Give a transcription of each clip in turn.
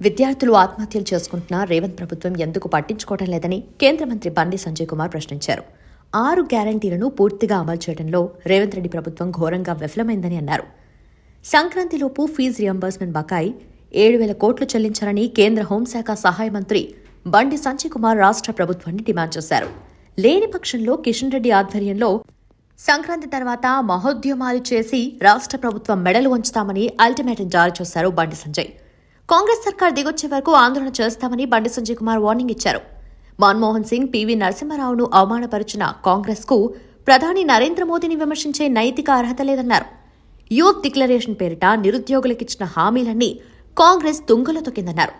విద్యార్థులు ఆత్మహత్యలు చేసుకుంటున్న రేవంత్ ప్రభుత్వం ఎందుకు పట్టించుకోవడం లేదని కేంద్ర మంత్రి బండి సంజయ్ కుమార్ ప్రశ్నించారు. 6 గ్యారంటీలను పూర్తిగా అమలు చేయడంలో రేవంత్ రెడ్డి ప్రభుత్వం ఘోరంగా విఫలమైందని అన్నారు. సంక్రాంతిలోపు ఫీజు రియంబర్స్మెంట్ బకాయి 7,000 కోట్లు చెల్లించాలని కేంద్ర హోంశాఖ సహాయ మంత్రి బండి సంజయ్ కుమార్ రాష్ట్ర ప్రభుత్వాన్ని డిమాండ్ చేశారు. లేని పక్షంలో కిషన్ రెడ్డి ఆధ్వర్యంలో సంక్రాంతి తర్వాత మహోద్యమాలు చేసి రాష్ట్ర ప్రభుత్వం మెడలు వంచుతామని అల్టిమేటం జారీ చేశారు బండి సంజయ్. కాంగ్రెస్ సర్కార్ దిగొచ్చే వరకు ఆందోళన చేస్తామని బండి సంజయ్ కుమార్ వార్నింగ్ ఇచ్చారు. మన్మోహన్ సింగ్, పివి నరసింహారావును అవమానపరిచిన కాంగ్రెస్ కు ప్రధాని నరేంద్ర మోదీని విమర్శించే నైతిక అర్హత లేదన్నారు. యూత్ డిక్లరేషన్ పేరిట నిరుద్యోగులకిచ్చిన హామీలన్నీ కాంగ్రెస్ తుంగలో తొక్కిందన్నారు.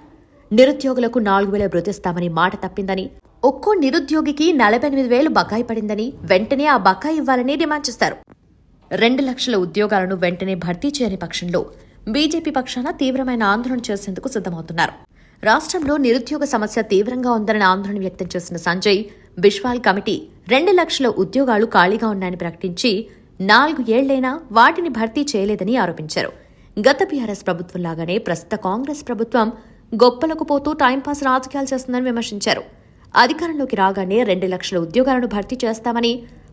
నిరుద్యోగులకు 4,000 బృతిస్తామని మాట తప్పిందని, ఒక్కో నిరుద్యోగికి 48,000 బకాయి పడిందని, వెంటనే ఆ బకాయి ఇవ్వాలని డిమాండ్ చేశారు. 2 లక్షల ఉద్యోగాలను వెంటనే భర్తీ చేయని పక్షంలో బీజేపీ పక్షాన తీవ్రమైన ఆందోళన చేసేందుకు సిద్దమవుతున్నారు. రాష్ట్రంలో నిరుద్యోగ సమస్య తీవ్రంగా ఉందని ఆందోళన వ్యక్తం చేసిన సంజయ్, బిష్వాల్ కమిటీ 2 లక్షల ఉద్యోగాలు ఖాళీగా ఉన్నాయని ప్రకటించి 4 ఏళ్లైనా వాటిని భర్తీ చేయలేదని ఆరోపించారు. గత బీఆర్ఎస్ ప్రభుత్వంలాగానే ప్రస్తుత కాంగ్రెస్ ప్రభుత్వం గొప్పలకు పోతూ టైంపాస్ రాజకీయాలు చేస్తుందని విమర్శించారు. అధికారంలోకి రాగానే 2 లక్షల ఉద్యోగాలను భర్తీ చేస్తామని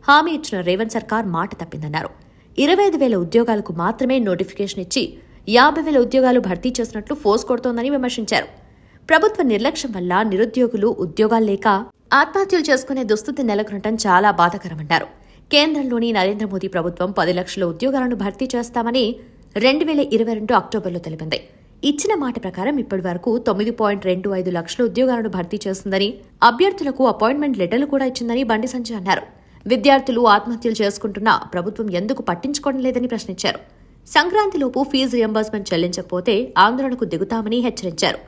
హామీ ఇచ్చిన రేవంత్ సర్కార్ మాట తప్పిందన్నారు. 25,000 ఉద్యోగాలకు మాత్రమే నోటిఫికేషన్ ఇచ్చి 50,000 ఉద్యోగాలు భర్తీ చేసినట్లు ఫోర్స్ కొడుతోందని విమర్శించారు. ప్రభుత్వ నిర్లక్ష్యం వల్ల నిరుద్యోగులు ఉద్యోగాలు లేక ఆత్మహత్యలు చేసుకునే దుస్థితి నెలకొనటం చాలా బాధాకరమన్నారు. కేంద్రంలోని నరేంద్ర మోదీ ప్రభుత్వం 10 లక్షల ఉద్యోగాలను భర్తీ చేస్తామని 2022 అక్టోబర్లో తెలిపింది. ఇచ్చిన మాట ప్రకారం ఇప్పటి వరకు 9.25 లక్షల ఉద్యోగాలను భర్తీ చేస్తుందని, అభ్యర్థులకు అపాయింట్మెంట్ లెటర్లు కూడా ఇచ్చిందని బండి సంజయ్ అన్నారు. విద్యార్థులు ఆత్మహత్యలు చేసుకుంటున్నా ప్రభుత్వం ఎందుకు పట్టించుకోవడం లేదని ప్రశ్నించారు. సంక్రాంతిలోపు ఫీజు రియంబర్స్మెంట్ చెల్లించకపోతే ఆందోళనకు దిగుతామని హెచ్చరించారు.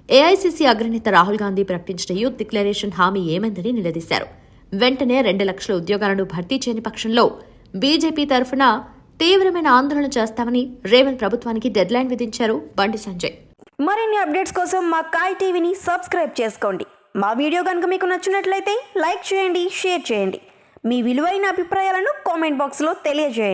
ఏఐసీసీ అగ్రనేత రాహుల్ గాంధీ ప్రకటించిన యూత్ డిక్లరేషన్ హామీ ఏమైందని నిలదీశారు. వెంటనే 2 లక్షల ఉద్యోగాలను భర్తీ చేయని పక్షంలో బీజేపీ తరఫున తీవ్రమైన ఆందోళన చేస్తామని రేవంత్ ప్రభుత్వానికి డెడ్లైన్ విధించారు బండి సంజయ్. మరిన్ని అప్డేట్స్ కోసం మా కాయ్ టీవీని సబ్స్క్రైబ్ చేసుకోండి. మా వీడియో కనుక మీకు నచ్చినట్లయితే లైక్ చేయండి, షేర్ చేయండి. మీ విలువైన అభిప్రాయాలను కామెంట్ బాక్స్లో తెలియజేయండి.